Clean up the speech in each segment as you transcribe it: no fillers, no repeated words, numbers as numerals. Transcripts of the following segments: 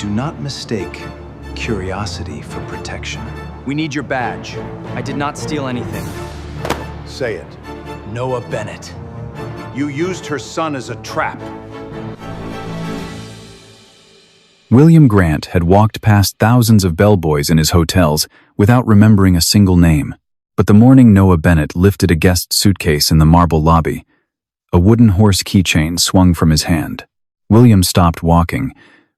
Do not mistake curiosity for protection. We need your badge. I did not steal anything. Say it. Noah Bennett. You used her son as a trap. William Grant had walked past thousands of bellboys in his hotels without remembering a single name. But the morning Noah Bennett lifted a guest suitcase in the marble lobby, a wooden horse keychain swung from his hand. William stopped walking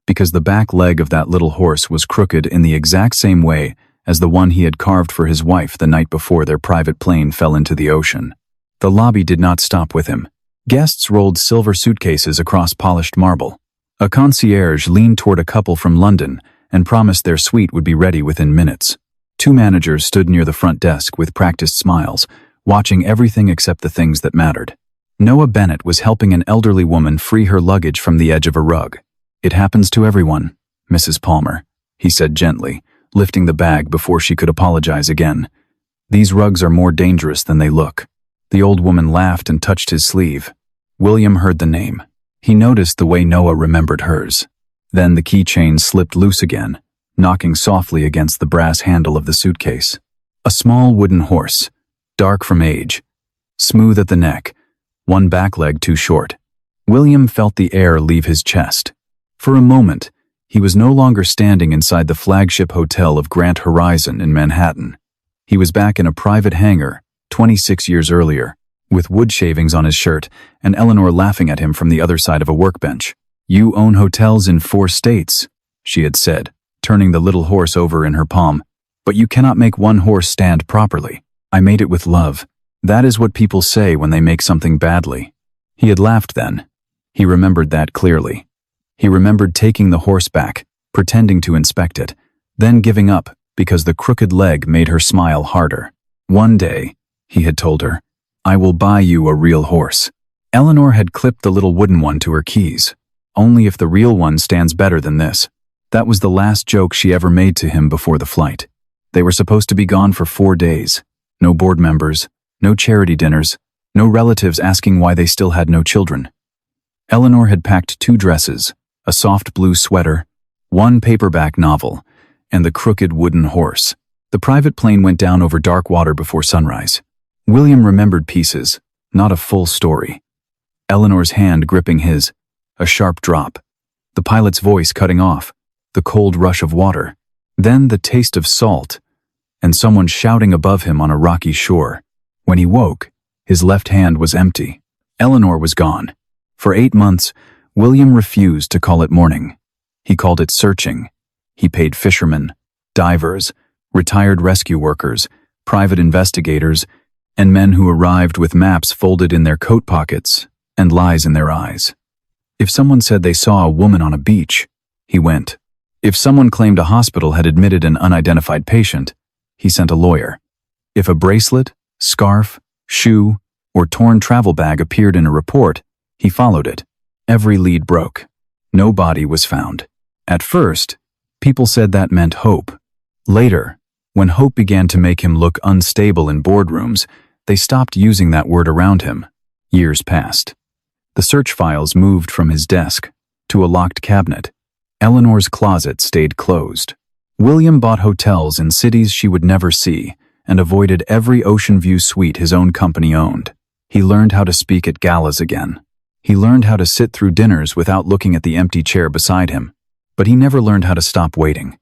because the back leg of that little horse was crooked in the exact same way as the one he had carved for his wife the night before their private plane fell into the ocean. The lobby did not stop with him. Guests rolled silver suitcases across polished marble. A concierge leaned toward a couple from London and promised their suite would be ready within minutes. Two managers stood near the front desk with practiced smiles, watching everything except the things that mattered. Noah Bennett was helping an elderly woman free her luggage from the edge of a rug. "It happens to everyone, Mrs. Palmer," he said gently, lifting the bag before she could apologize again. "These rugs are more dangerous than they look." The old woman laughed and touched his sleeve. William heard the name. He noticed the way Noah remembered hers. Then the keychain slipped loose again, knocking softly against the brass handle of the suitcase. A small wooden horse, dark from age, smooth at the neck, one back leg too short. William felt the air leave his chest. For a moment, he was no longer standing inside the flagship hotel of Grant Horizon in Manhattan. He was back in a private hangar, 26 years earlier, with wood shavings on his shirt and Eleanor laughing at him from the other side of a workbench. "You own hotels in 4 states, she had said, turning the little horse over in her palm. "But you cannot make one horse stand properly. I made it with love. That is what people say when they make something badly." He had laughed then. He remembered that clearly. He remembered taking the horse back, pretending to inspect it, then giving up because the crooked leg made her smile harder. "One day," he had told her, "I will buy you a real horse." Eleanor had clipped the little wooden one to her keys. "Only if the real one stands better than this." That was the last joke she ever made to him before the flight. They were supposed to be gone for 4 days. No board members, no charity dinners, no relatives asking why they still had no children. Eleanor had packed 2 dresses, a soft blue sweater, 1 paperback novel, and the crooked wooden horse. The private plane went down over dark water before sunrise. William remembered pieces, not a full story. Eleanor's hand gripping his, a sharp drop, the pilot's voice cutting off, the cold rush of water, then the taste of salt, and someone shouting above him on a rocky shore. When he woke, his left hand was empty. Eleanor was gone. For 8 months, William refused to call it mourning. He called it searching. He paid fishermen, divers, retired rescue workers, private investigators, and men who arrived with maps folded in their coat pockets and lies in their eyes. If someone said they saw a woman on a beach, he went. If someone claimed a hospital had admitted an unidentified patient, he sent a lawyer. If a bracelet, scarf, shoe, or torn travel bag appeared in a report, he followed it. Every lead broke. No body was found. At first, people said that meant hope. Later, when hope began to make him look unstable in boardrooms, they stopped using that word around him. Years passed. The search files moved from his desk to a locked cabinet. Eleanor's closet stayed closed. William bought hotels in cities she would never see and avoided every ocean view suite his own company owned. He learned how to speak at galas again. He learned how to sit through dinners without looking at the empty chair beside him. But he never learned how to stop waiting.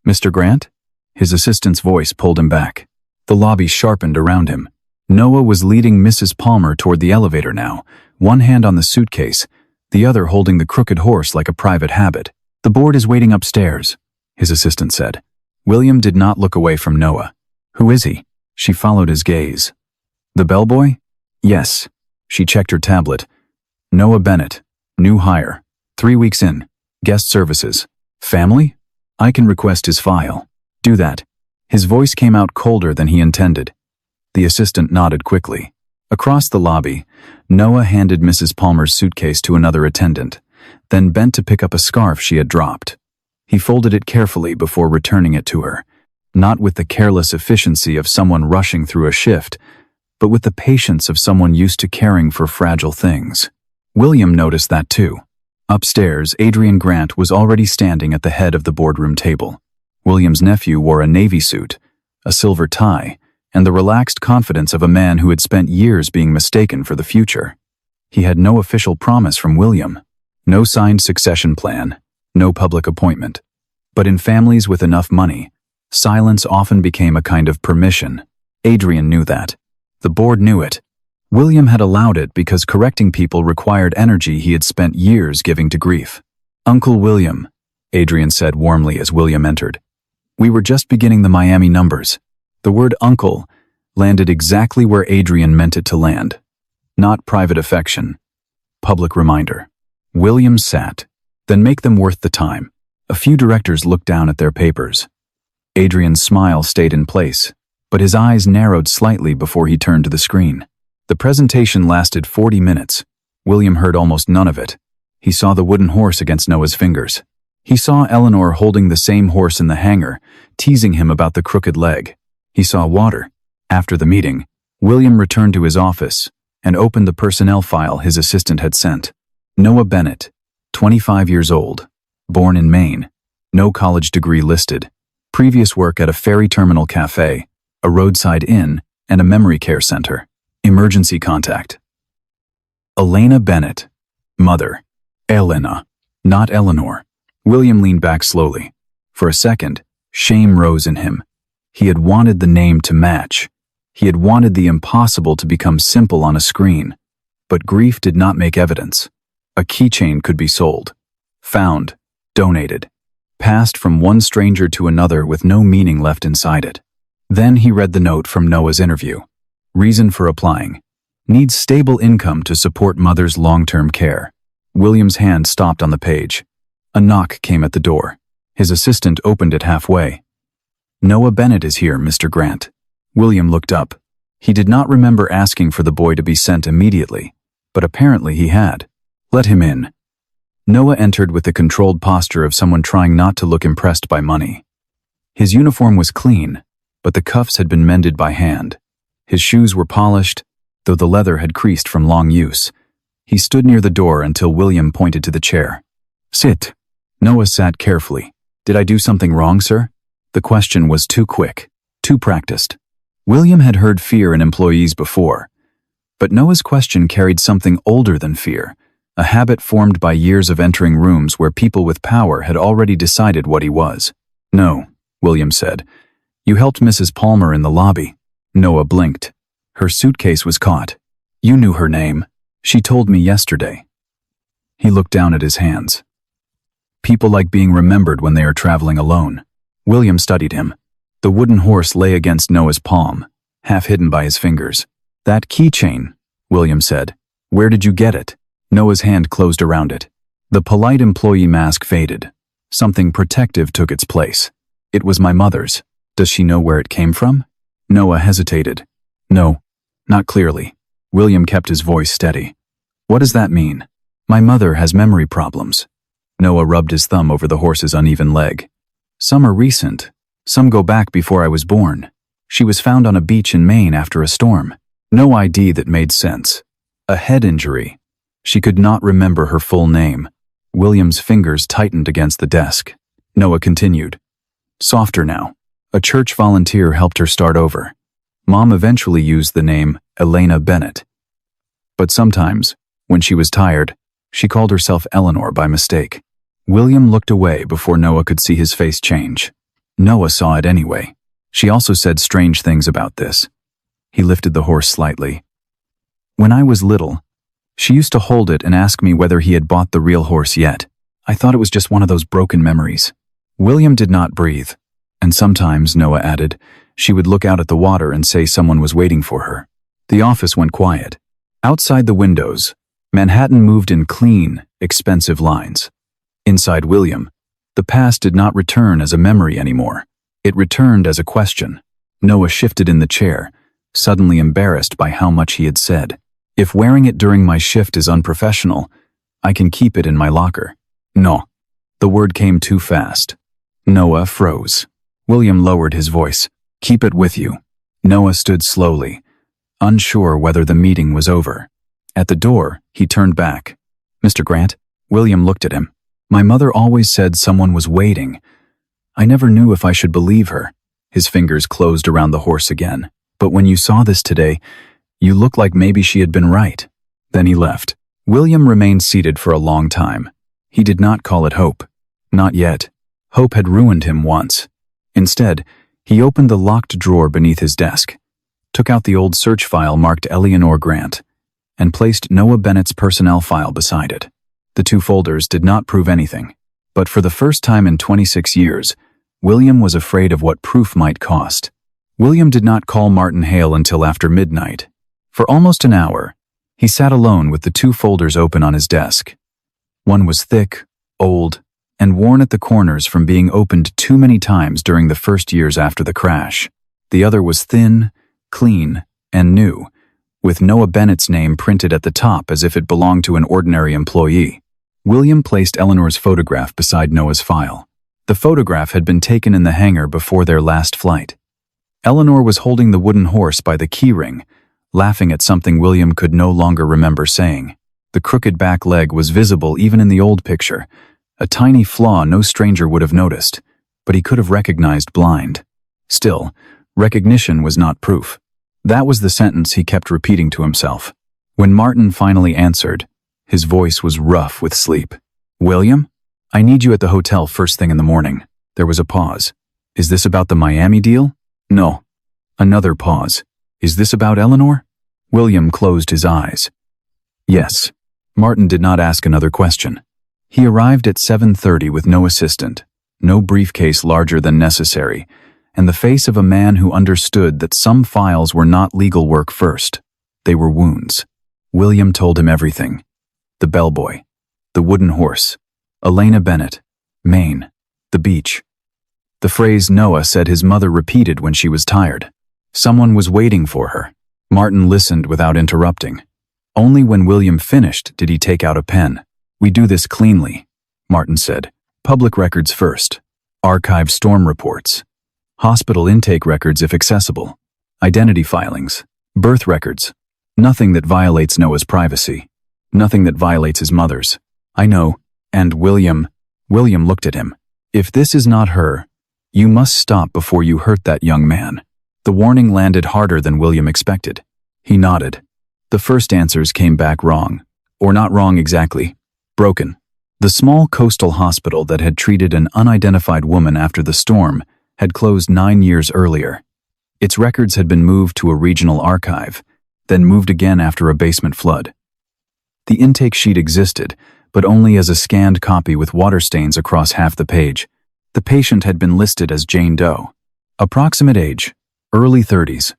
"Mr. Grant?" His assistant's voice pulled him back. The lobby sharpened around him. Noah was leading Mrs. Palmer toward the elevator now, one hand on the suitcase, the other holding the crooked horse like a private habit. "The board is waiting upstairs," his assistant said. William did not look away from Noah. "Who is he?" She followed his gaze. "The bellboy?" "Yes." She checked her tablet. "Noah Bennett, new hire, 3 weeks in, guest services. Family? I can request his file." "Do that." His voice came out colder than he intended. The assistant nodded quickly. Across the lobby, Noah handed Mrs. Palmer's suitcase to another attendant, then bent to pick up a scarf she had dropped. He folded it carefully before returning it to her, not with the careless efficiency of someone rushing through a shift, but with the patience of someone used to caring for fragile things. William noticed that too. Upstairs, Adrian Grant was already standing at the head of the boardroom table. William's nephew wore a navy suit, a silver tie, and the relaxed confidence of a man who had spent years being mistaken for the future. He had no official promise from William, no signed succession plan, no public appointment. But in families with enough money, silence often became a kind of permission. Adrian knew that. The board knew it. William had allowed it because correcting people required energy he had spent years giving to grief. "Uncle William," Adrian said warmly as William entered. "We were just beginning the Miami numbers." The word uncle landed exactly where Adrian meant it to land. Not private affection. Public reminder. William sat. "Then make them worth the time." A few directors looked down at their papers. Adrian's smile stayed in place, but his eyes narrowed slightly before he turned to the screen. The presentation lasted 40 minutes. William heard almost none of it. He saw the wooden horse against Noah's fingers. He saw Eleanor holding the same horse in the hangar, teasing him about the crooked leg. He saw water. After the meeting, William returned to his office and opened the personnel file his assistant had sent. Noah Bennett, 25 years old, born in Maine, no college degree listed, previous work at a ferry terminal cafe, a roadside inn, and a memory care center. Emergency contact. Elena Bennett, mother. Elena, not Eleanor. William leaned back slowly. For a second, shame rose in him. He had wanted the name to match. He had wanted the impossible to become simple on a screen. But grief did not make evidence. A keychain could be sold. Found. Donated. Passed from one stranger to another with no meaning left inside it. Then he read the note from Noah's interview. Reason for applying. Needs stable income to support mother's long-term care. William's hand stopped on the page. A knock came at the door. His assistant opened it halfway. "Noah Bennett is here, Mr. Grant." William looked up. He did not remember asking for the boy to be sent immediately, but apparently he had. "Let him in." Noah entered with the controlled posture of someone trying not to look impressed by money. His uniform was clean, but the cuffs had been mended by hand. His shoes were polished, though the leather had creased from long use. He stood near the door until William pointed to the chair. "Sit." Noah sat carefully. "Did I do something wrong, sir?" The question was too quick, too practiced. William had heard fear in employees before, but Noah's question carried something older than fear, a habit formed by years of entering rooms where people with power had already decided what he was. "No," William said. "You helped Mrs. Palmer in the lobby." Noah blinked. Her suitcase was caught. "You knew her name. She told me yesterday." He looked down at his hands. People like being remembered when they are traveling alone. William studied him. The wooden horse lay against Noah's palm, half hidden by his fingers. "That keychain," William said. "Where did you get it?" Noah's hand closed around it. The polite employee mask faded. Something protective took its place. "It was my mother's. Does she know where it came from?" Noah hesitated. "No, not clearly." William kept his voice steady. "What does that mean?" "My mother has memory problems." Noah rubbed his thumb over the horse's uneven leg. "Some are recent. Some go back before I was born. She was found on a beach in Maine after a storm. No ID that made sense. A head injury. She could not remember her full name." William's fingers tightened against the desk. Noah continued. "Softer now. A church volunteer helped her start over. Mom eventually used the name Elena Bennett. But sometimes, when she was tired, she called herself Eleanor by mistake." William looked away before Noah could see his face change. Noah saw it anyway. She also said strange things about this. He lifted the horse slightly. "When I was little, she used to hold it and ask me whether he had bought the real horse yet. I thought it was just one of those broken memories." William did not breathe. And sometimes, Noah added, she would look out at the water and say someone was waiting for her. The office went quiet. Outside the windows, Manhattan moved in clean, expensive lines. Inside William, the past did not return as a memory anymore. It returned as a question. Noah shifted in the chair, suddenly embarrassed by how much he had said. "If wearing it during my shift is unprofessional, I can keep it in my locker." "No." The word came too fast. Noah froze. William lowered his voice. "Keep it with you." Noah stood slowly, unsure whether the meeting was over. At the door, he turned back. "Mr. Grant?" William looked at him. My mother always said someone was waiting. I never knew if I should believe her. His fingers closed around the horse again. But when you saw this today, you looked like maybe she had been right. Then he left. William remained seated for a long time. He did not call it hope. Not yet. Hope had ruined him once. Instead, he opened the locked drawer beneath his desk, took out the old search file marked Eleanor Grant, and placed Noah Bennett's personnel file beside it. The two folders did not prove anything, but for the first time in 26 years, William was afraid of what proof might cost. William did not call Martin Hale until after midnight. For almost an hour, he sat alone with the two folders open on his desk. One was thick, old, and worn at the corners from being opened too many times during the first years after the crash. The other was thin, clean, and new, with Noah Bennett's name printed at the top as if it belonged to an ordinary employee. William placed Eleanor's photograph beside Noah's file. The photograph had been taken in the hangar before their last flight. Eleanor was holding the wooden horse by the keyring, laughing at something William could no longer remember saying. The crooked back leg was visible even in the old picture, a tiny flaw no stranger would have noticed, but he could have recognized blind. Still, recognition was not proof. That was the sentence he kept repeating to himself. When Martin finally answered, his voice was rough with sleep. William? I need you at the hotel first thing in the morning. There was a pause. Is this about the Miami deal? No. Another pause. Is this about Eleanor? William closed his eyes. Yes. Martin did not ask another question. He arrived at 7:30 with no assistant, no briefcase larger than necessary, and the face of a man who understood that some files were not legal work first. They were wounds. William told him everything. The bellboy, the wooden horse, Elena Bennett, Maine, the beach. The phrase Noah said his mother repeated when she was tired. Someone was waiting for her. Martin listened without interrupting. Only when William finished did he take out a pen. We do this cleanly, Martin said. Public records first. Archive storm reports. Hospital intake records if accessible. Identity filings. Birth records. Nothing that violates Noah's privacy. Nothing that violates his mother's. I know. And William looked at him. If this is not her, you must stop before you hurt that young man. The warning landed harder than William expected. He nodded. The first answers came back wrong. Or not wrong exactly. Broken. The small coastal hospital that had treated an unidentified woman after the storm had closed 9 years earlier. Its records had been moved to a regional archive, then moved again after a basement flood. The intake sheet existed, but only as a scanned copy with water stains across half the page. The patient had been listed as Jane Doe. Approximate age, early 30s.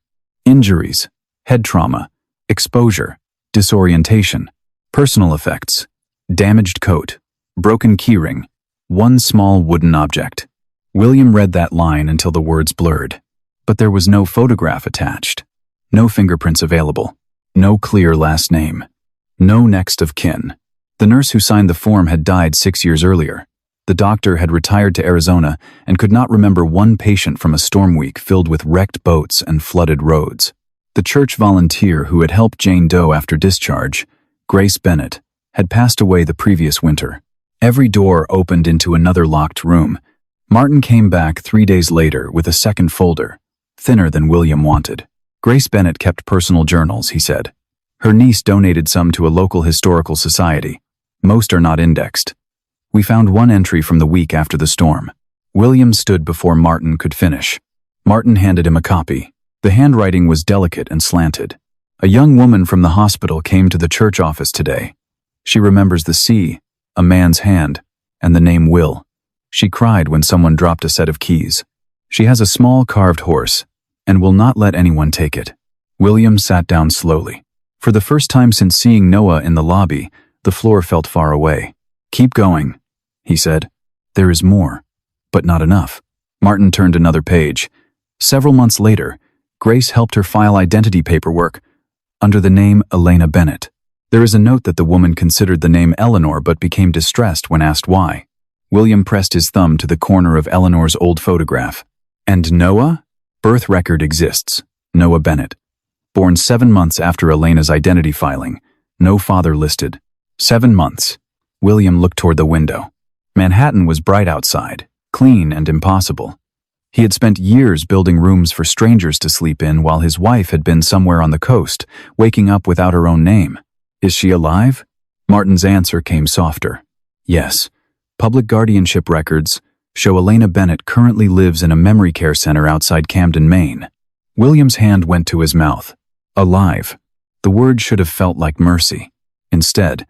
Injuries, head trauma, exposure, disorientation, personal effects, damaged coat, broken keyring, one small wooden object. William read that line until the words blurred. But there was no photograph attached. No fingerprints available. No clear last name. No next of kin. The nurse who signed the form had died 6 years earlier. The doctor had retired to Arizona and could not remember one patient from a storm week filled with wrecked boats and flooded roads. The church volunteer who had helped Jane Doe after discharge, Grace Bennett, had passed away the previous winter. Every door opened into another locked room. Martin came back 3 days later with a second folder, thinner than William wanted. Grace Bennett kept personal journals, he said. Her niece donated some to a local historical society. Most are not indexed. We found one entry from the week after the storm. William stood before Martin could finish. Martin handed him a copy. The handwriting was delicate and slanted. A young woman from the hospital came to the church office today. She remembers the C, a man's hand, and the name Will. She cried when someone dropped a set of keys. She has a small carved horse and will not let anyone take it. William sat down slowly. For the first time since seeing Noah in the lobby, the floor felt far away. Keep going, he said. There is more, but not enough. Martin turned another page. Several months later, Grace helped her file identity paperwork under the name Elena Bennett. There is a note that the woman considered the name Eleanor but became distressed when asked why. William pressed his thumb to the corner of Eleanor's old photograph. And Noah? Birth record exists. Noah Bennett. Born 7 months after Elena's identity filing. No father listed. 7 months. William looked toward the window. Manhattan was bright outside, clean and impossible. He had spent years building rooms for strangers to sleep in while his wife had been somewhere on the coast, waking up without her own name. Is she alive? Martin's answer came softer. Yes. Public guardianship records show Elena Bennett currently lives in a memory care center outside Camden, Maine. William's hand went to his mouth. Alive. The word should have felt like mercy. Instead,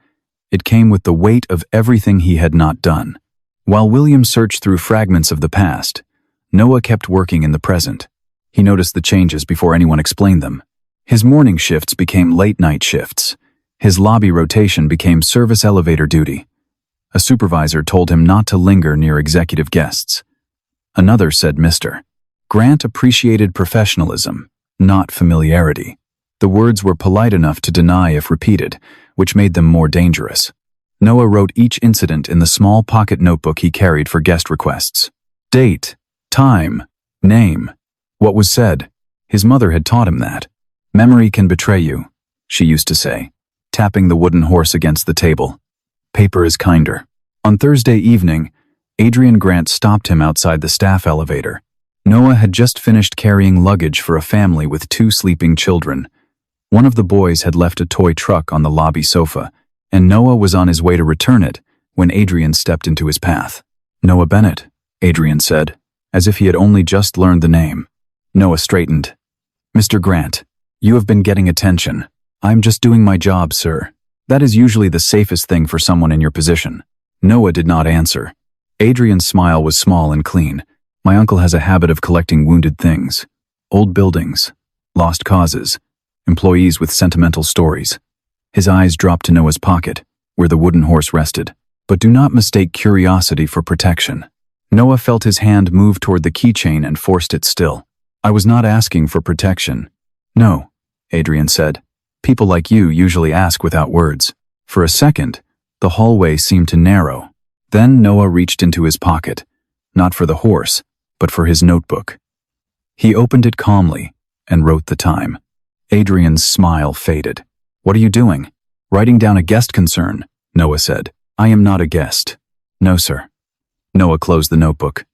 it came with the weight of everything he had not done. While William searched through fragments of the past, Noah kept working in the present. He noticed the changes before anyone explained them. His morning shifts became late-night shifts. His lobby rotation became service elevator duty. A supervisor told him not to linger near executive guests. Another said Mr. Grant appreciated professionalism, not familiarity. The words were polite enough to deny if repeated, which made them more dangerous. Noah wrote each incident in the small pocket notebook he carried for guest requests. Date, time, name, what was said. His mother had taught him that. Memory can betray you, she used to say, tapping the wooden horse against the table. Paper is kinder. On Thursday evening, Adrian Grant stopped him outside the staff elevator. Noah had just finished carrying luggage for a family with 2 sleeping children. One of the boys had left a toy truck on the lobby sofa, and Noah was on his way to return it when Adrian stepped into his path. Noah Bennett, Adrian said, as if he had only just learned the name. Noah straightened. Mr. Grant, you have been getting attention. I'm just doing my job, sir. That is usually the safest thing for someone in your position. Noah did not answer. Adrian's smile was small and clean. My uncle has a habit of collecting wounded things. Old buildings, lost causes, employees with sentimental stories. His eyes dropped to Noah's pocket, where the wooden horse rested. But do not mistake curiosity for protection. Noah felt his hand move toward the keychain and forced it still. I was not asking for protection. No, Adrian said. People like you usually ask without words. For a second, the hallway seemed to narrow. Then Noah reached into his pocket, not for the horse, but for his notebook. He opened it calmly and wrote the time. Adrian's smile faded. What are you doing? Writing down a guest concern, Noah said. I am not a guest. No, sir. Noah closed the notebook.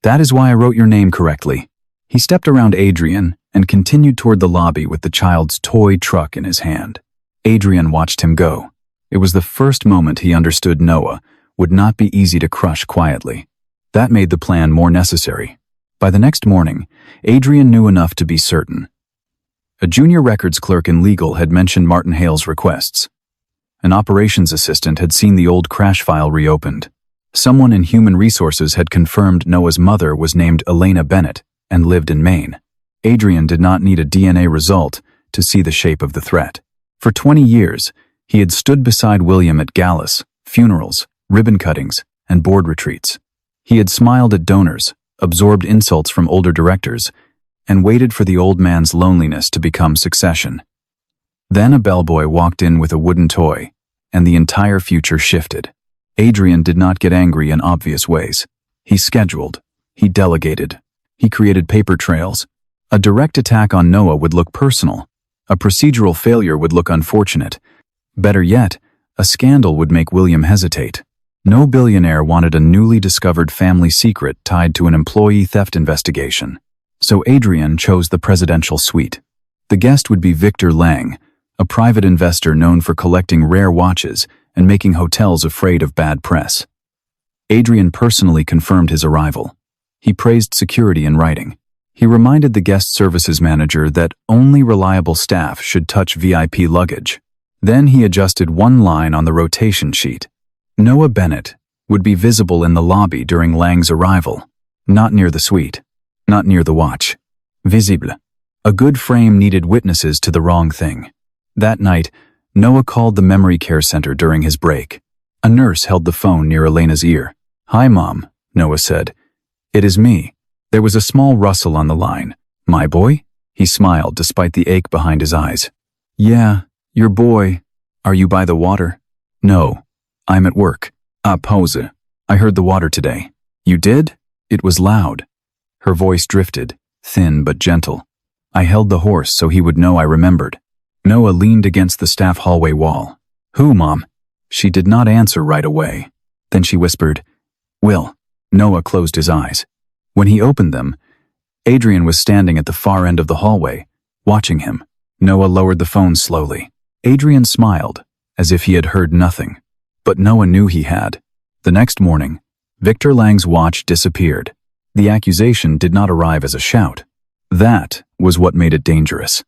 That is why I wrote your name correctly. He stepped around Adrian and continued toward the lobby with the child's toy truck in his hand. Adrian watched him go. It was the first moment he understood Noah would not be easy to crush quietly. That made the plan more necessary. By the next morning, Adrian knew enough to be certain. A junior records clerk in legal had mentioned Martin Hale's requests. An operations assistant had seen the old crash file reopened. Someone in human resources had confirmed Noah's mother was named Elena Bennett and lived in Maine. Adrian did not need a DNA result to see the shape of the threat. For 20 years, he had stood beside William at galas, funerals, ribbon cuttings, and board retreats. He had smiled at donors, absorbed insults from older directors, and waited for the old man's loneliness to become succession. Then a bellboy walked in with a wooden toy, and the entire future shifted. Adrian did not get angry in obvious ways. He scheduled, he delegated, he created paper trails. A direct attack on Noah would look personal. A procedural failure would look unfortunate. Better yet, a scandal would make William hesitate. No billionaire wanted a newly discovered family secret tied to an employee theft investigation. So Adrian chose the presidential suite. The guest would be Victor Lang, a private investor known for collecting rare watches and making hotels afraid of bad press. Adrian personally confirmed his arrival. He praised security in writing. He reminded the guest services manager that only reliable staff should touch VIP luggage. Then he adjusted one line on the rotation sheet. Noah Bennett would be visible in the lobby during Lang's arrival, not near the suite, not near the watch. Visible. A good frame needed witnesses to the wrong thing. That night, Noah called the memory care center during his break. A nurse held the phone near Elena's ear. Hi, Mom, Noah said. It is me. There was a small rustle on the line. My boy? He smiled despite the ache behind his eyes. Yeah, your boy. Are you by the water? No, I'm at work. Pause. I heard the water today. You did? It was loud. Her voice drifted, thin but gentle. I held the horse so he would know I remembered. Noah leaned against the staff hallway wall. Who, Mom? She did not answer right away. Then she whispered, "Will." Noah closed his eyes. When he opened them, Adrian was standing at the far end of the hallway, watching him. Noah lowered the phone slowly. Adrian smiled, as if he had heard nothing. But Noah knew he had. The next morning, Victor Lang's watch disappeared. The accusation did not arrive as a shout. That was what made it dangerous.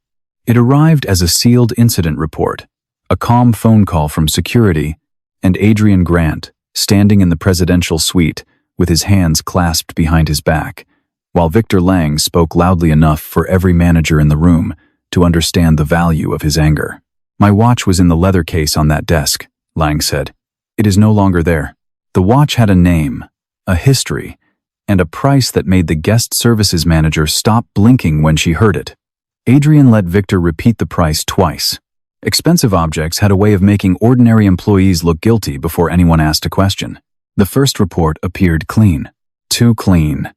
It arrived as a sealed incident report, a calm phone call from security, and Adrian Grant, standing in the presidential suite with his hands clasped behind his back, while Victor Lang spoke loudly enough for every manager in the room to understand the value of his anger. "My watch was in the leather case on that desk," Lang said. "It is no longer there." The watch had a name, a history, and a price that made the guest services manager stop blinking when she heard it. Adrian let Victor repeat the price twice. Expensive objects had a way of making ordinary employees look guilty before anyone asked a question. The first report appeared clean. Too clean.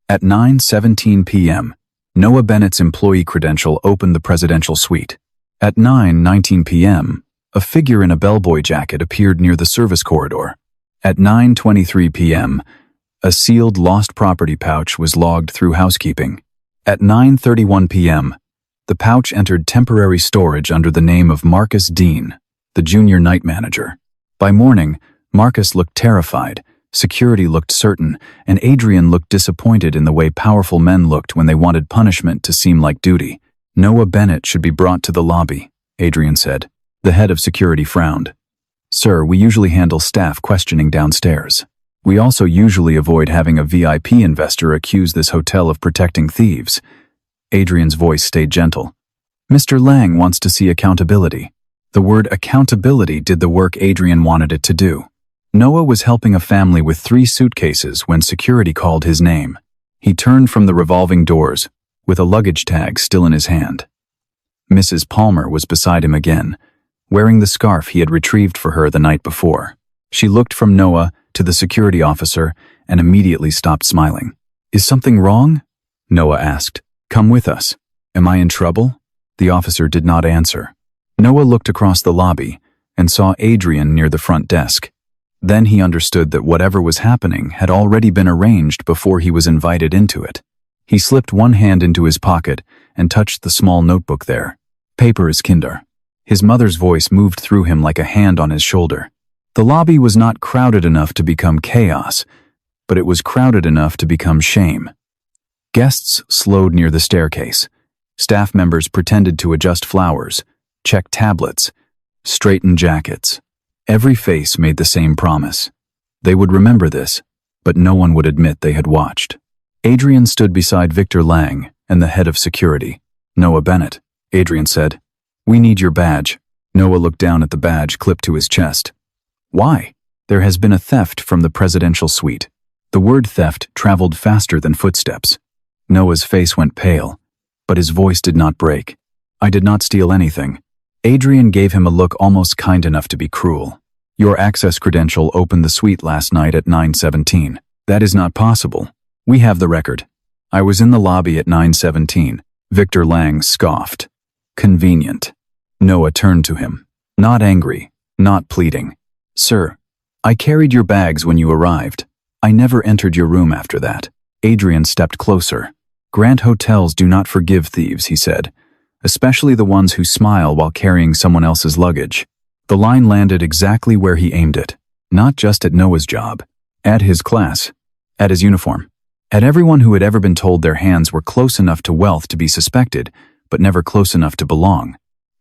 At 9:17 p.m., Noah Bennett's employee credential opened the presidential suite. At 9:19 p.m., a figure in a bellboy jacket appeared near the service corridor. At 9:23 p.m., a sealed lost property pouch was logged through housekeeping. At 9:31 p.m., the pouch entered temporary storage under the name of Marcus Dean, the junior night manager. By morning, Marcus looked terrified, security looked certain, and Adrian looked disappointed in the way powerful men looked when they wanted punishment to seem like duty. "Noah Bennett should be brought to the lobby," Adrian said. The head of security frowned. "Sir, we usually handle staff questioning downstairs. We also usually avoid having a VIP investor accuse this hotel of protecting thieves." Adrian's voice stayed gentle. "Mr. Lang wants to see accountability." The word accountability did the work Adrian wanted it to do. Noah was helping a family with 3 suitcases when security called his name. He turned from the revolving doors, with a luggage tag still in his hand. Mrs. Palmer was beside him again, wearing the scarf he had retrieved for her the night before. She looked from Noah to the security officer and immediately stopped smiling. "Is something wrong?" Noah asked. "Come with us." "Am I in trouble?" The officer did not answer. Noah looked across the lobby and saw Adrian near the front desk. Then he understood that whatever was happening had already been arranged before he was invited into it. He slipped one hand into his pocket and touched the small notebook there. "Paper is Kinder." His mother's voice moved through him like a hand on his shoulder. The lobby was not crowded enough to become chaos, but it was crowded enough to become shame. Guests slowed near the staircase. Staff members pretended to adjust flowers, check tablets, straighten jackets. Every face made the same promise. They would remember this, but no one would admit they had watched. Adrian stood beside Victor Lang and the head of security. "Noah Bennett," Adrian said. "We need your badge." Noah looked down at the badge clipped to his chest. "Why?" "There has been a theft from the presidential suite." The word theft traveled faster than footsteps. Noah's face went pale, but his voice did not break. "I did not steal anything." Adrian gave him a look almost kind enough to be cruel. "Your access credential opened the suite last night at 9:17. "That is not possible. We have the record." "I was in the lobby at 9:17. Victor Lang scoffed. "Convenient." Noah turned to him, not angry, not pleading. "Sir, I carried your bags when you arrived. I never entered your room after that." Adrian stepped closer. "Grant hotels do not forgive thieves," he said, "especially the ones who smile while carrying someone else's luggage." The line landed exactly where he aimed it, not just at Noah's job, at his class, at his uniform, at everyone who had ever been told their hands were close enough to wealth to be suspected, but never close enough to belong.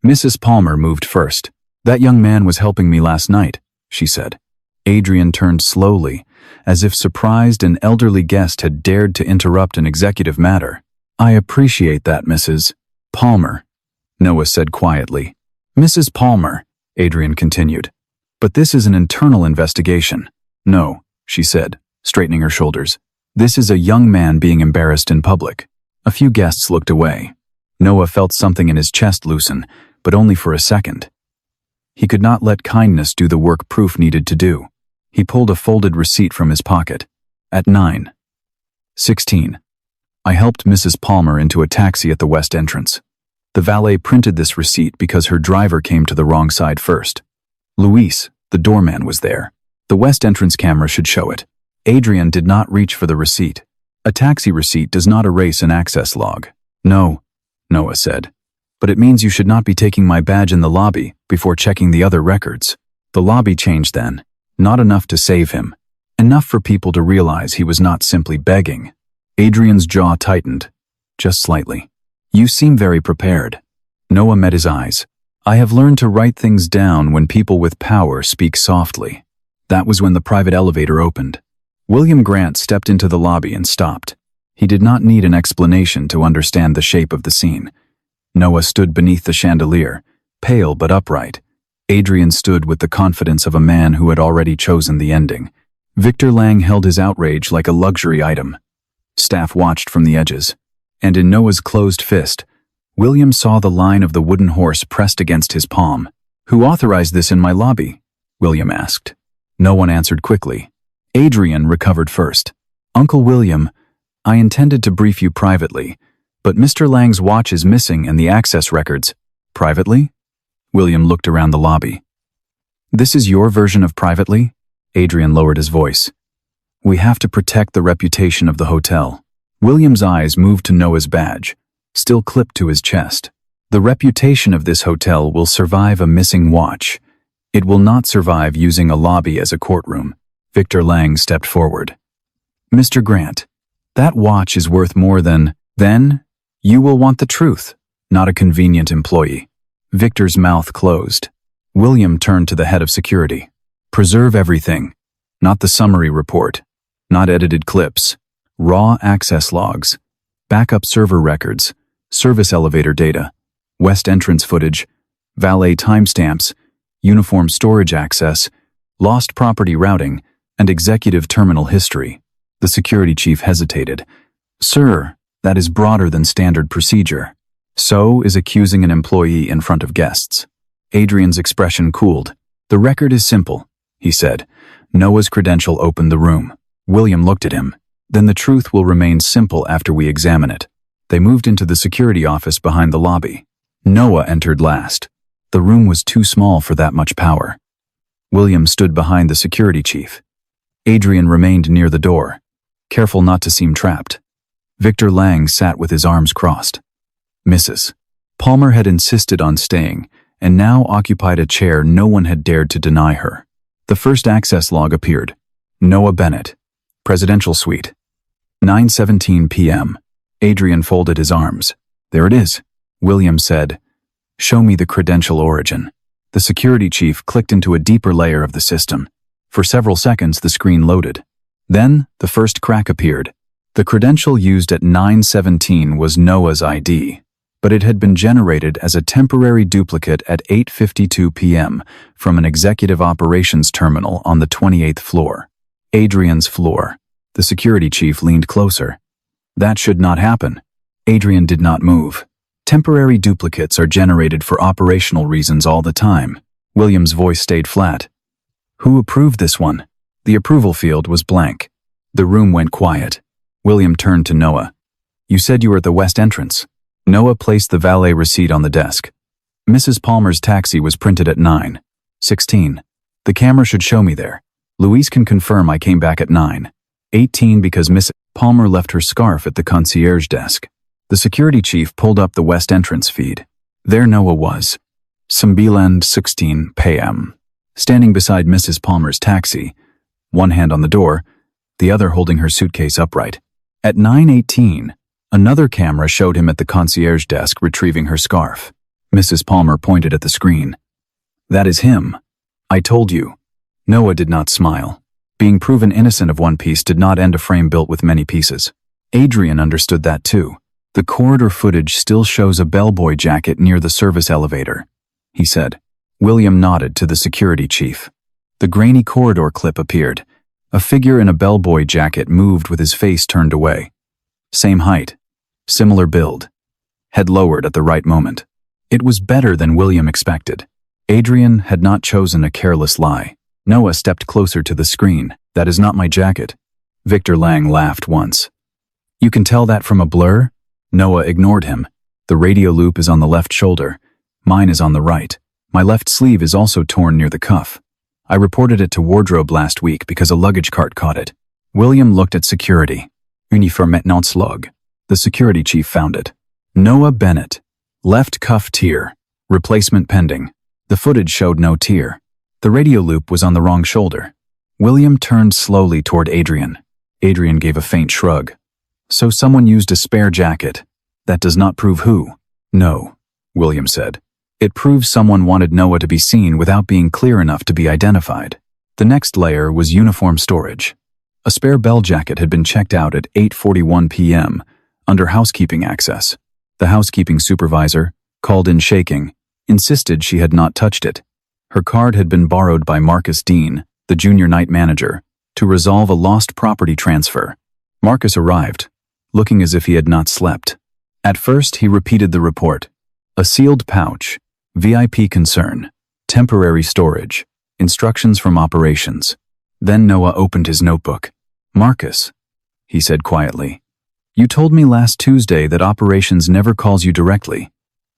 Mrs. Palmer moved first. "That young man was helping me last night," she said. Adrian turned slowly, as if surprised an elderly guest had dared to interrupt an executive matter. "I appreciate that, Mrs. Palmer," Noah said quietly. "Mrs. Palmer," Adrian continued, "but this is an internal investigation." "No," she said, straightening her shoulders. "This is a young man being embarrassed in public." A few guests looked away. Noah felt something in his chest loosen, but only for a second. He could not let kindness do the work proof needed to do. He pulled a folded receipt from his pocket. At 9:16, I helped Mrs. Palmer into a taxi at the west entrance. The valet printed this receipt because her driver came to the wrong side first. Luis, The doorman was there. The west entrance camera should show it. Adrian did not reach for the receipt. A taxi receipt does not erase an access log. No, Noah said. But it means you should not be taking my badge in the lobby before checking the other records. The lobby changed then. Not enough to save him. Enough for people to realize he was not simply begging. Adrian's jaw tightened. Just slightly. You seem very prepared. Noah met his eyes. I have learned to write things down when people with power speak softly. That was when the private elevator opened. William Grant stepped into the lobby and stopped. He did not need an explanation to understand the shape of the scene. Noah stood beneath the chandelier, pale but upright. Adrian stood with the confidence of a man who had already chosen the ending. Victor Lang held his outrage like a luxury item. Staff watched from the edges, and in Noah's closed fist, William saw the line of the wooden horse pressed against his palm. Who authorized this in my lobby? William asked. No one answered quickly. Adrian recovered first. Uncle William, I intended to brief you privately, but Mr. Lang's watch is missing and the access records. Privately? William looked around the lobby. This is your version of privately? Adrian lowered his voice. We have to protect the reputation of the hotel. William's eyes moved to Noah's badge, still clipped to his chest. The reputation of this hotel will survive a missing watch. It will not survive using a lobby as a courtroom. Victor Lang stepped forward. Mr. Grant, that watch is worth more than... Then, you will want the truth, not a convenient employee. Victor's mouth closed. William turned to the head of security. Preserve everything. Not the summary report. Not edited clips. Raw access logs. Backup server records. Service elevator data. West entrance footage. Valet timestamps. Uniform storage access. Lost property routing. And executive terminal history. The security chief hesitated. Sir, that is broader than standard procedure. So is accusing an employee in front of guests. Adrian's expression cooled. The record is simple, he said. Noah's credential opened the room. William looked at him. Then the truth will remain simple after we examine it. They moved into the security office behind the lobby. Noah entered last. The room was too small for that much power. William stood behind the security chief. Adrian remained near the door, careful not to seem trapped. Victor Lang sat with his arms crossed. Mrs. Palmer had insisted on staying, and now occupied a chair no one had dared to deny her. The first access log appeared. Noah Bennett, Presidential Suite. 9:17 p.m. Adrian folded his arms. There it is, William said. Show me the credential origin. The security chief clicked into a deeper layer of the system. For several seconds, the screen loaded. Then, the first crack appeared. The credential used at 9:17 was Noah's ID, but it had been generated as a temporary duplicate at 8:52 p.m. from an executive operations terminal on the 28th floor. Adrian's floor. The security chief leaned closer. That should not happen. Adrian did not move. Temporary duplicates are generated for operational reasons all the time. William's voice stayed flat. Who approved this one? The approval field was blank. The room went quiet. William turned to Noah. You said you were at the west entrance. Noah placed the valet receipt on the desk. Mrs. Palmer's taxi was printed at 9:16. The camera should show me there. Louise can confirm I came back at 9:18 because Mrs. Palmer left her scarf at the concierge desk. The security chief pulled up the west entrance feed. There Noah was. Sambiland 16 p.m. Standing beside Mrs. Palmer's taxi, one hand on the door, the other holding her suitcase upright. At 9:18, another camera showed him at the concierge desk retrieving her scarf. Mrs. Palmer pointed at the screen. That is him. I told you. Noah did not smile. Being proven innocent of one piece did not end a frame built with many pieces. Adrian understood that too. The corridor footage still shows a bellboy jacket near the service elevator, he said. William nodded to the security chief. The grainy corridor clip appeared. A figure in a bellboy jacket moved with his face turned away. Same height. Similar build. Head lowered at the right moment. It was better than William expected. Adrian had not chosen a careless lie. Noah stepped closer to the screen. That is not my jacket. Victor Lang laughed once. You can tell that from a blur? Noah ignored him. The radio loop is on the left shoulder. Mine is on the right. My left sleeve is also torn near the cuff. I reported it to wardrobe last week because a luggage cart caught it. William looked at security. Uniform maintenance log. The security chief found it. Noah Bennett. Left cuff tear. Replacement pending. The footage showed no tear. The radio loop was on the wrong shoulder. William turned slowly toward Adrian. Adrian gave a faint shrug. So someone used a spare jacket. That does not prove who. No, William said. It proves someone wanted Noah to be seen without being clear enough to be identified. The next layer was uniform storage. A spare bell jacket had been checked out at 8:41 p.m. under housekeeping access. The housekeeping supervisor, called in shaking, insisted she had not touched it. Her card had been borrowed by Marcus Dean, the junior night manager, to resolve a lost property transfer. Marcus arrived, looking as if he had not slept. At first, he repeated the report. A sealed pouch, VIP concern, temporary storage, instructions from operations. Then Noah opened his notebook. Marcus, he said quietly, you told me last Tuesday that operations never calls you directly.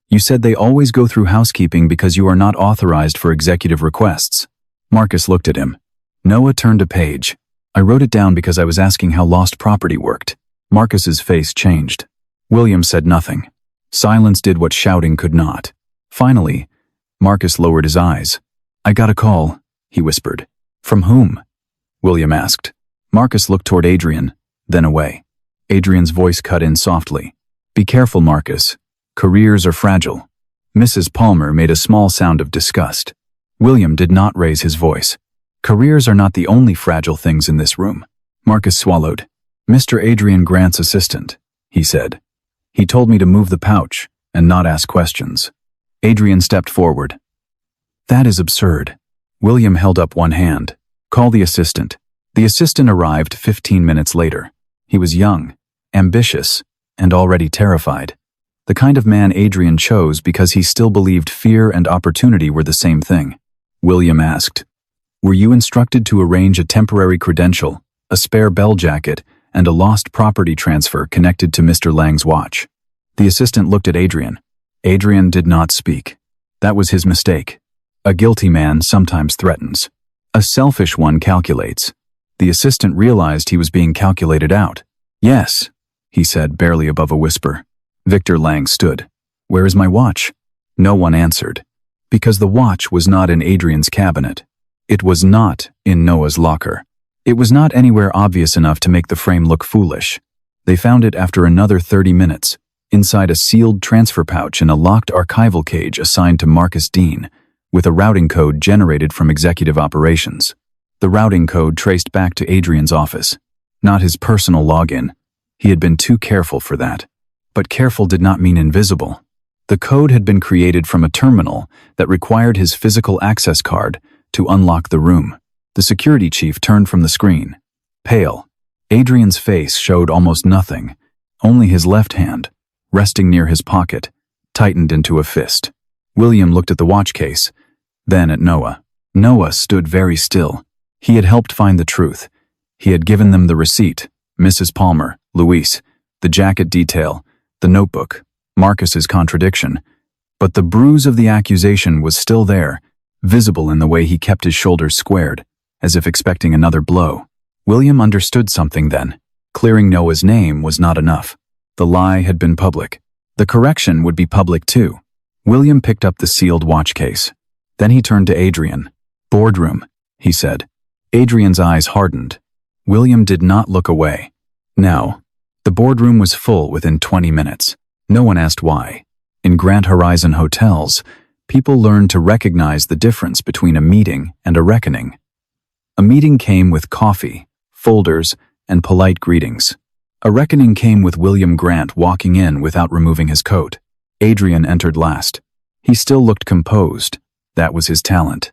You said they always go through housekeeping because you are not authorized for executive requests. Marcus looked at him. Noah turned a page. I wrote it down because I was asking how lost property worked. Marcus's face changed. William said nothing. Silence did what shouting could not. Finally, Marcus lowered his eyes. I got a call, he whispered. From whom? William asked. Marcus looked toward Adrian, then away. Adrian's voice cut in softly. Be careful, Marcus. Careers are fragile. Mrs. Palmer made a small sound of disgust. William did not raise his voice. Careers are not the only fragile things in this room. Marcus swallowed. Mr. Adrian Grant's assistant, he said. He told me to move the pouch and not ask questions. Adrian stepped forward. That is absurd. William held up one hand. Call the assistant. The assistant arrived 15 minutes later. He was young, ambitious, and already terrified. The kind of man Adrian chose because he still believed fear and opportunity were the same thing. William asked, were you instructed to arrange a temporary credential, a spare bell jacket, and a lost property transfer connected to Mr. Lang's watch? The assistant looked at Adrian. Adrian did not speak. That was his mistake. A guilty man sometimes threatens. A selfish one calculates. The assistant realized he was being calculated out. Yes, he said, barely above a whisper. Victor Lang stood. Where is my watch? No one answered. Because the watch was not in Adrian's cabinet. It was not in Noah's locker. It was not anywhere obvious enough to make the frame look foolish. They found it after another 30 minutes, inside a sealed transfer pouch in a locked archival cage assigned to Marcus Dean, with a routing code generated from executive operations. The routing code traced back to Adrian's office, not his personal login. He had been too careful for that. But careful did not mean invisible. The code had been created from a terminal that required his physical access card to unlock the room. The security chief turned from the screen. Pale. Adrian's face showed almost nothing, only his left hand, resting near his pocket, tightened into a fist. William looked at the watch case, then at Noah. Noah stood very still. He had helped find the truth. He had given them the receipt, Mrs. Palmer, Luis, the jacket detail, the notebook, Marcus's contradiction. But the bruise of the accusation was still there, visible in the way he kept his shoulders squared, as if expecting another blow. William understood something then. Clearing Noah's name was not enough. The lie had been public. The correction would be public too. William picked up the sealed watch case. Then he turned to Adrian. Boardroom, he said. Adrian's eyes hardened. William did not look away. Now, the boardroom was full within 20 minutes. No one asked why. In Grand Horizon hotels, people learned to recognize the difference between a meeting and a reckoning. A meeting came with coffee, folders, and polite greetings. A reckoning came with William Grant walking in without removing his coat. Adrian entered last. He still looked composed. That was his talent.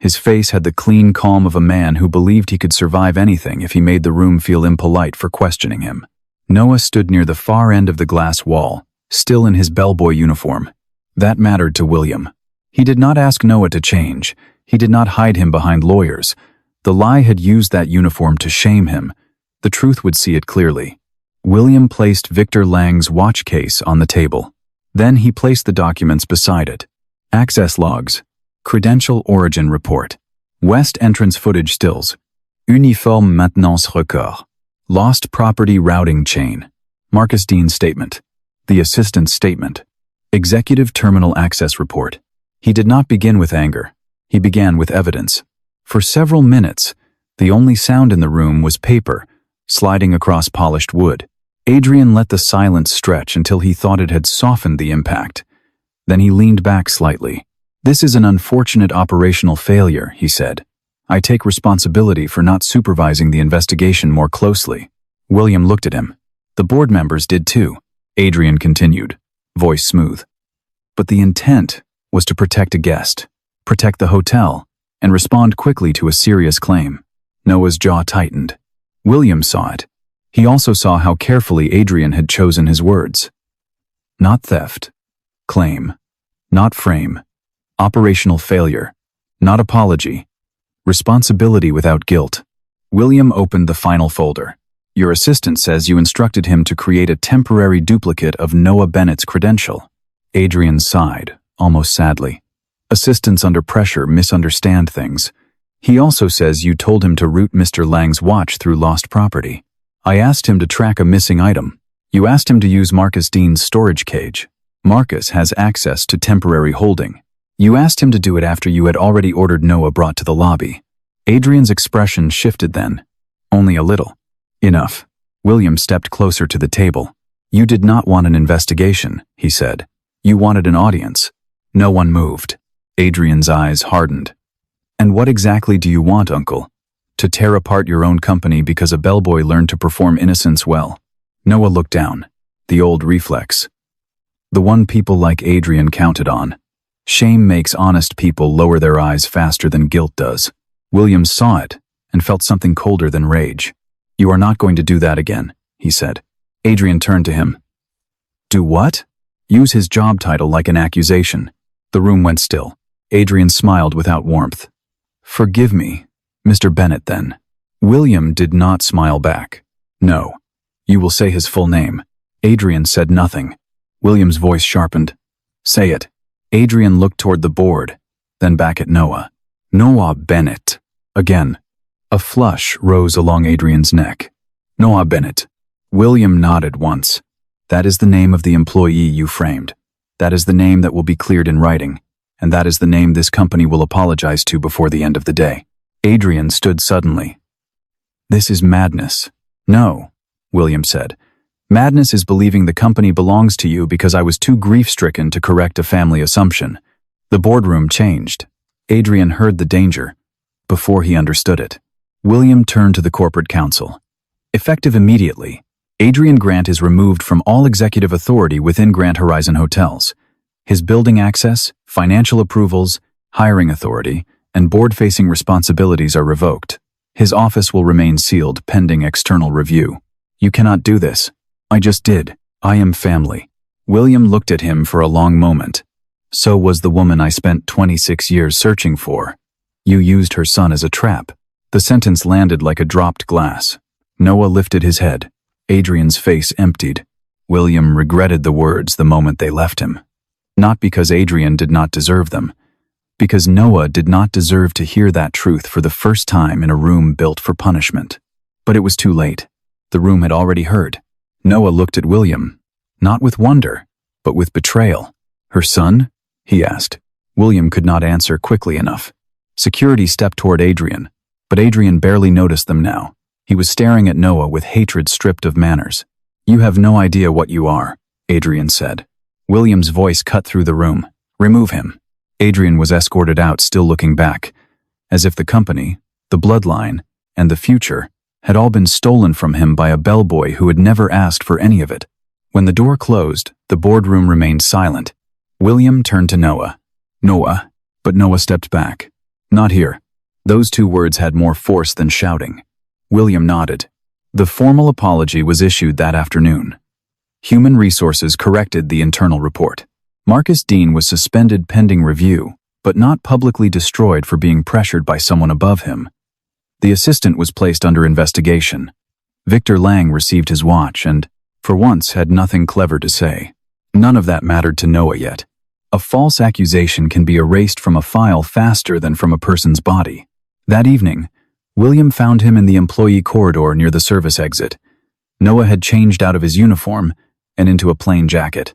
His face had the clean calm of a man who believed he could survive anything if he made the room feel impolite for questioning him. Noah stood near the far end of the glass wall, still in his bellboy uniform. That mattered to William. He did not ask Noah to change. He did not hide him behind lawyers. The lie had used that uniform to shame him. The truth would see it clearly. William placed Victor Lang's watch case on the table. Then he placed the documents beside it. Access logs. Credential origin report. West entrance footage stills. Uniforme maintenance record. Lost property routing chain. Marcus Dean's statement. The assistant's statement. Executive terminal access report. He did not begin with anger. He began with evidence. For several minutes, the only sound in the room was paper, sliding across polished wood. Adrian let the silence stretch until he thought it had softened the impact. Then he leaned back slightly. "This is an unfortunate operational failure," he said. "I take responsibility for not supervising the investigation more closely." William looked at him. The board members did too. Adrian continued, voice smooth. "But the intent was to protect a guest, protect the hotel, and respond quickly to a serious claim." Noah's jaw tightened. William saw it. He also saw how carefully Adrian had chosen his words. Not theft. Claim. Not frame. Operational failure. Not apology. Responsibility without guilt. William opened the final folder. "Your assistant says you instructed him to create a temporary duplicate of Noah Bennett's credential." Adrian sighed, almost sadly. "Assistants under pressure misunderstand things. He also says you told him to route Mr. Lang's watch through lost property. I asked him to track a missing item. You asked him to use Marcus Dean's storage cage. Marcus has access to temporary holding. You asked him to do it after you had already ordered Noah brought to the lobby." Adrian's expression shifted then. Only a little. "Enough." William stepped closer to the table. "You did not want an investigation," he said. "You wanted an audience." No one moved. Adrian's eyes hardened. "And what exactly do you want, Uncle? To tear apart your own company because a bellboy learned to perform innocence well?" Noah looked down. The old reflex. The one people like Adrian counted on. Shame makes honest people lower their eyes faster than guilt does. William saw it and felt something colder than rage. "You are not going to do that again," he said. Adrian turned to him. "Do what?" "Use his job title like an accusation." The room went still. Adrian smiled without warmth. "Forgive me, Mr. Bennett, then." William did not smile back. "No. You will say his full name." Adrian said nothing. William's voice sharpened. "Say it." Adrian looked toward the board, then back at Noah. "Noah Bennett." Again. A flush rose along Adrian's neck. "Noah Bennett." William nodded once. "That is the name of the employee you framed. That is the name that will be cleared in writing. And that is the name this company will apologize to before the end of the day." Adrian stood suddenly. "This is madness." "No," William said. "Madness is believing the company belongs to you because I was too grief-stricken to correct a family assumption." The boardroom changed. Adrian heard the danger before he understood it. William turned to the corporate council. Effective immediately, Adrian Grant is removed from all executive authority within Grant Horizon Hotels. His building access, financial approvals, hiring authority, and board-facing responsibilities are revoked. His office will remain sealed pending external review. "You cannot do this." "I just did. I am family." William looked at him for a long moment. "So was the woman I spent 26 years searching for. You used her son as a trap." The sentence landed like a dropped glass. Noah lifted his head. Adrian's face emptied. William regretted the words the moment they left him. Not because Adrian did not deserve them. Because Noah did not deserve to hear that truth for the first time in a room built for punishment. But it was too late. The room had already heard. Noah looked at William, not with wonder, but with betrayal. "Her son?" he asked. William could not answer quickly enough. Security stepped toward Adrian, but Adrian barely noticed them now. He was staring at Noah with hatred stripped of manners. "You have no idea what you are," Adrian said. William's voice cut through the room. "Remove him." Adrian was escorted out, still looking back, as if the company, the bloodline, and the future had all been stolen from him by a bellboy who had never asked for any of it. When the door closed, the boardroom remained silent. William turned to Noah. "Noah," but Noah stepped back. "Not here." Those two words had more force than shouting. William nodded. The formal apology was issued that afternoon. Human Resources corrected the internal report. Marcus Dean was suspended pending review, but not publicly destroyed for being pressured by someone above him. The assistant was placed under investigation. Victor Lang received his watch and, for once, had nothing clever to say. None of that mattered to Noah yet. A false accusation can be erased from a file faster than from a person's body. That evening, William found him in the employee corridor near the service exit. Noah had changed out of his uniform and into a plain jacket.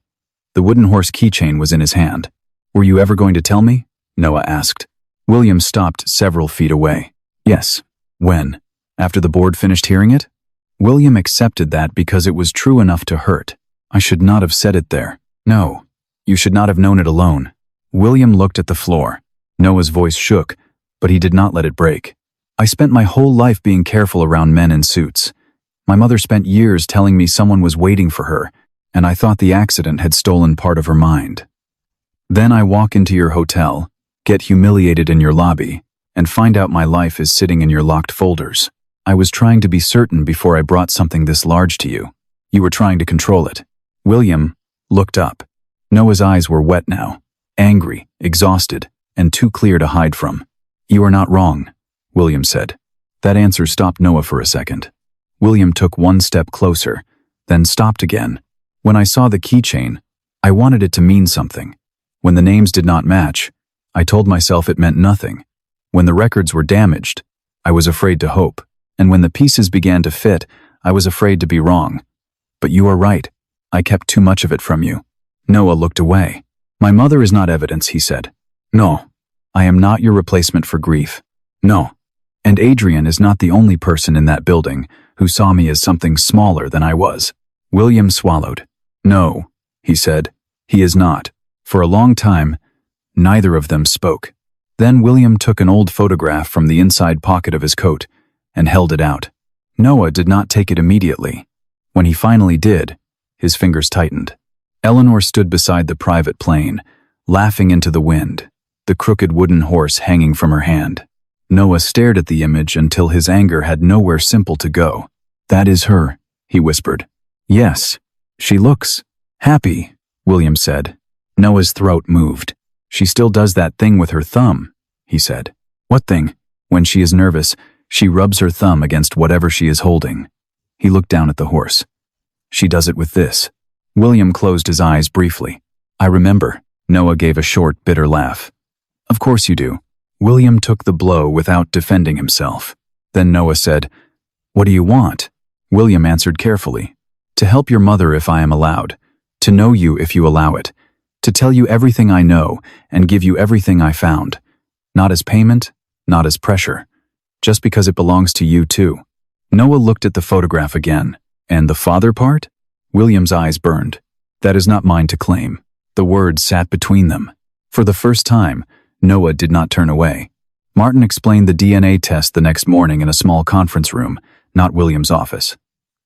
The wooden horse keychain was in his hand. "Were you ever going to tell me?" Noah asked. William stopped several feet away. "Yes." "When? After the board finished hearing it?" William accepted that because it was true enough to hurt. "I should not have said it there." "No, you should not have known it alone." William looked at the floor. Noah's voice shook, but he did not let it break. "I spent my whole life being careful around men in suits. My mother spent years telling me someone was waiting for her, and I thought the accident had stolen part of her mind. Then I walk into your hotel, get humiliated in your lobby, and find out my life is sitting in your locked folders. I was trying to be certain before I brought something this large to you. You were trying to control it." William looked up. Noah's eyes were wet now, angry, exhausted, and too clear to hide from. "You are not wrong," William said. That answer stopped Noah for a second. William took one step closer, then stopped again. "When I saw the keychain, I wanted it to mean something. When the names did not match, I told myself it meant nothing. When the records were damaged, I was afraid to hope. And when the pieces began to fit, I was afraid to be wrong. But you are right. I kept too much of it from you." Noah looked away. "My mother is not evidence," he said. "No. I am not your replacement for grief. No. And Adrian is not the only person in that building who saw me as something smaller than I was." William swallowed. "No," he said. "He is not." For a long time, neither of them spoke. Then William took an old photograph from the inside pocket of his coat and held it out. Noah did not take it immediately. When he finally did, his fingers tightened. Eleanor stood beside the private plane, laughing into the wind, the crooked wooden horse hanging from her hand. Noah stared at the image until his anger had nowhere simple to go. "That is her," he whispered. "Yes, she looks happy," William said. Noah's throat moved. "She still does that thing with her thumb," he said. "What thing?" "When she is nervous, she rubs her thumb against whatever she is holding." He looked down at the horse. "She does it with this." William closed his eyes briefly. "I remember." Noah gave a short, bitter laugh. "Of course you do." William took the blow without defending himself. Then Noah said, "What do you want?" William answered carefully. "To help your mother if I am allowed. To know you if you allow it. To tell you everything I know and give you everything I found. Not as payment, not as pressure. Just because it belongs to you too." Noah looked at the photograph again. "And the father part?" William's eyes burned. "That is not mine to claim." The words sat between them. For the first time, Noah did not turn away. Martin explained the DNA test the next morning in a small conference room, not William's office.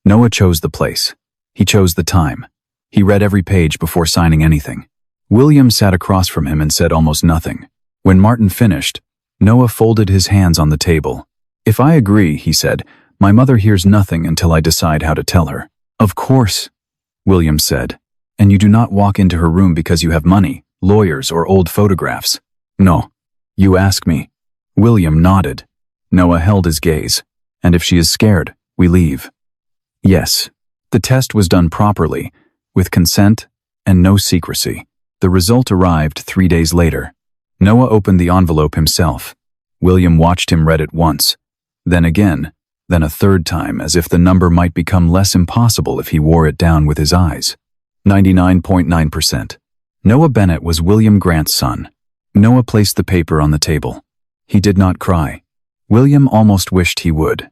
Noah chose the place. He chose the time. He read every page before signing anything. William sat across from him and said almost nothing. When Martin finished, Noah folded his hands on the table. "If I agree," he said, "my mother hears nothing until I decide how to tell her." "Of course," William said. "And you do not walk into her room because you have money, lawyers, or old photographs." "No. You ask me." William nodded. Noah held his gaze. "And if she is scared, we leave." "Yes." The test was done properly, with consent and no secrecy. The result arrived 3 days later. Noah opened the envelope himself. William watched him read it once, then again, then a third time, as if the number might become less impossible if he wore it down with his eyes. 99.9%. Noah Bennett was William Grant's son. Noah placed the paper on the table. He did not cry. William almost wished he would.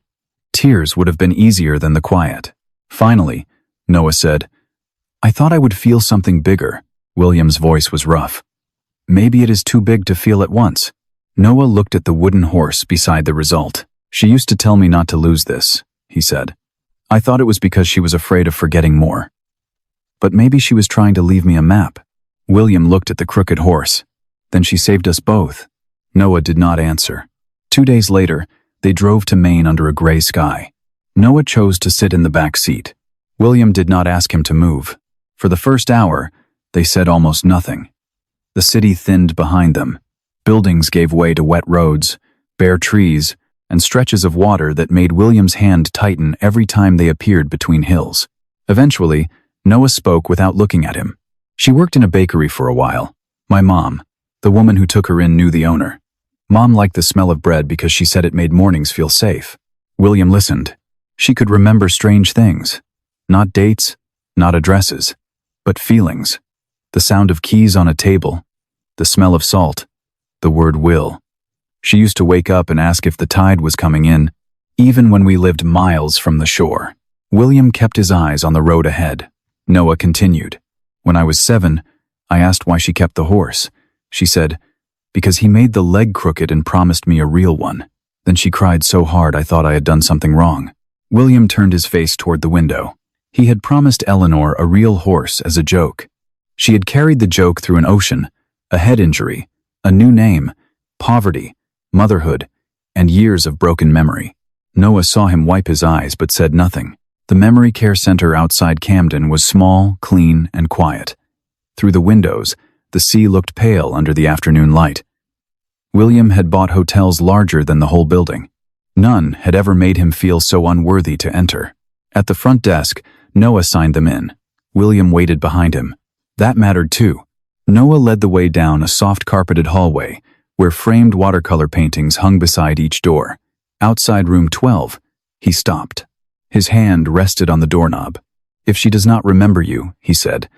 Tears would have been easier than the quiet. Finally, Noah said, "I thought I would feel something bigger." William's voice was rough. "Maybe it is too big to feel at once." Noah looked at the wooden horse beside the result. "She used to tell me not to lose this," he said. "I thought it was because she was afraid of forgetting more. But maybe she was trying to leave me a map." William looked at the crooked horse. "Then she saved us both." Noah did not answer. 2 days later, they drove to Maine under a gray sky. Noah chose to sit in the back seat. William did not ask him to move. For the first hour, they said almost nothing. The city thinned behind them. Buildings gave way to wet roads, bare trees, and stretches of water that made William's hand tighten every time they appeared between hills. Eventually, Noah spoke without looking at him. "She worked in a bakery for a while. My mom, the woman who took her in, knew the owner. Mom liked the smell of bread because she said it made mornings feel safe. William listened. She could remember strange things. Not dates, not addresses, but feelings. The sound of keys on a table, the smell of salt, the word will. She used to wake up and ask if the tide was coming in, even when we lived miles from the shore. William kept his eyes on the road ahead. Noah continued. When I was 7, I asked why she kept the horse. She said, because he made the leg crooked and promised me a real one. Then she cried so hard I thought I had done something wrong. William turned his face toward the window. He had promised Eleanor a real horse as a joke. She had carried the joke through an ocean, a head injury, a new name, poverty, motherhood, and years of broken memory. Noah saw him wipe his eyes but said nothing. The memory care center outside Camden was small, clean, and quiet. Through the windows, the sea looked pale under the afternoon light. William had bought hotels larger than the whole building. None had ever made him feel so unworthy to enter. At the front desk, Noah signed them in. William waited behind him. That mattered too. Noah led the way down a soft-carpeted hallway, where framed watercolor paintings hung beside each door. Outside room 12, he stopped. His hand rested on the doorknob. If she does not remember you, he said,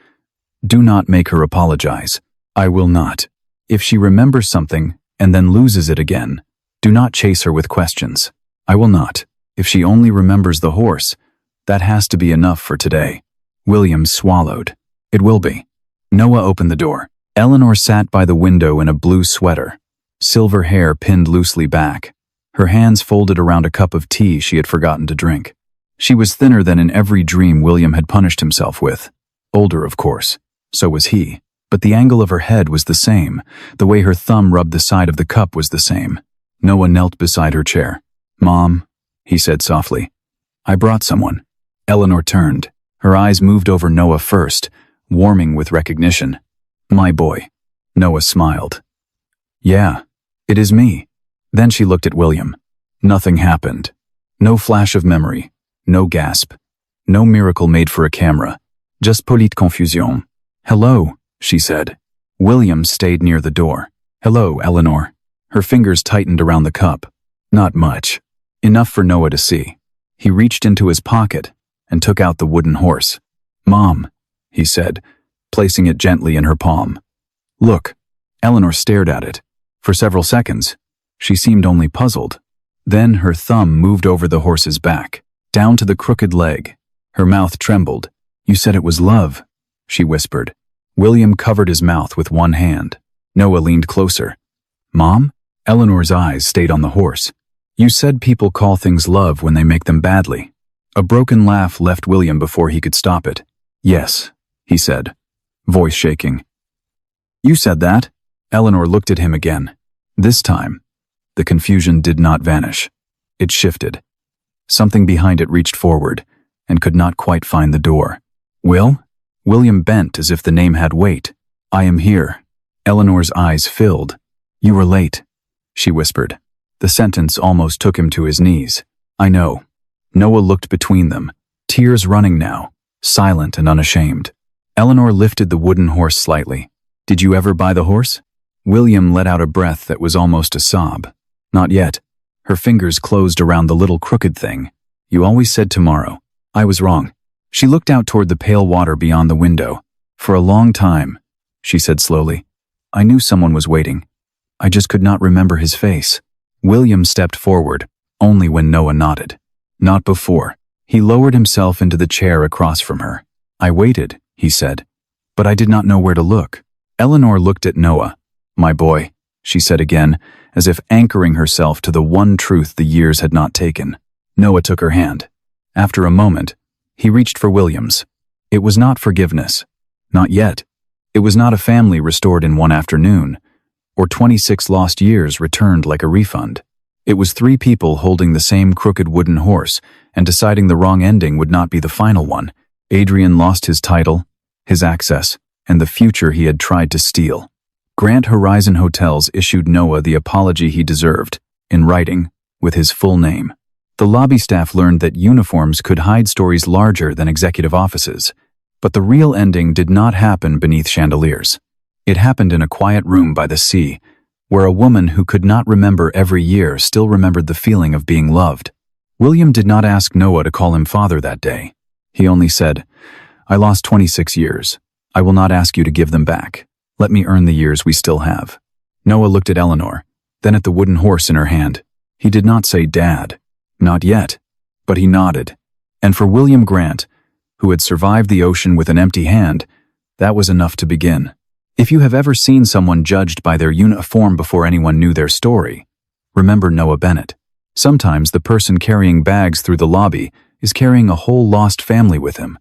do not make her apologize. I will not. If she remembers something and then loses it again, do not chase her with questions. I will not. If she only remembers the horse, that has to be enough for today. William swallowed. It will be. Noah opened the door. Eleanor sat by the window in a blue sweater, silver hair pinned loosely back, her hands folded around a cup of tea she had forgotten to drink. She was thinner than in every dream William had punished himself with. Older, of course. So was he. But the angle of her head was the same. The way her thumb rubbed the side of the cup was the same. Noah knelt beside her chair. Mom, he said softly, I brought someone. Eleanor turned. Her eyes moved over Noah first, warming with recognition. My boy. Noah smiled. Yeah, it is me. Then she looked at William. Nothing happened. No flash of memory. No gasp. No miracle made for a camera. Just polite confusion. Hello, she said. William stayed near the door. Hello, Eleanor. Her fingers tightened around the cup. Not much. Enough for Noah to see. He reached into his pocket and took out the wooden horse. Mom, he said, placing it gently in her palm. Look. Eleanor stared at it. For several seconds, she seemed only puzzled. Then her thumb moved over the horse's back, down to the crooked leg. Her mouth trembled. You said it was love, she whispered. William covered his mouth with one hand. Noah leaned closer. Mom? Eleanor's eyes stayed on the horse. You said people call things love when they make them badly. A broken laugh left William before he could stop it. Yes, he said, voice shaking. You said that? Eleanor looked at him again. This time, the confusion did not vanish. It shifted. Something behind it reached forward and could not quite find the door. Will? William bent as if the name had weight. I am here. Eleanor's eyes filled. You were late, she whispered. The sentence almost took him to his knees. I know. Noah looked between them, tears running now, silent and unashamed. Eleanor lifted the wooden horse slightly. Did you ever buy the horse? William let out a breath that was almost a sob. Not yet. Her fingers closed around the little crooked thing. You always said tomorrow. I was wrong. She looked out toward the pale water beyond the window. For a long time, she said slowly, I knew someone was waiting. I just could not remember his face. William stepped forward, only when Noah nodded. Not before. He lowered himself into the chair across from her. I waited, he said, but I did not know where to look. Eleanor looked at Noah. My boy, she said again, as if anchoring herself to the one truth the years had not taken. Noah took her hand. After a moment, he reached for William's. It was not forgiveness. Not yet. It was not a family restored in one afternoon, or 26 lost years returned like a refund. It was 3 people holding the same crooked wooden horse and deciding the wrong ending would not be the final one. Adrian lost his title, his access, and the future he had tried to steal. Grant Horizon Hotels issued Noah the apology he deserved, in writing, with his full name. The lobby staff learned that uniforms could hide stories larger than executive offices, but the real ending did not happen beneath chandeliers. It happened in a quiet room by the sea, where a woman who could not remember every year still remembered the feeling of being loved. William did not ask Noah to call him father that day. He only said, "I lost 26 years. I will not ask you to give them back. Let me earn the years we still have." Noah looked at Eleanor, then at the wooden horse in her hand. He did not say, "Dad." Not yet. But he nodded. And for William Grant, who had survived the ocean with an empty hand, that was enough to begin. If you have ever seen someone judged by their uniform before anyone knew their story, remember Noah Bennett. Sometimes the person carrying bags through the lobby is carrying a whole lost family with him.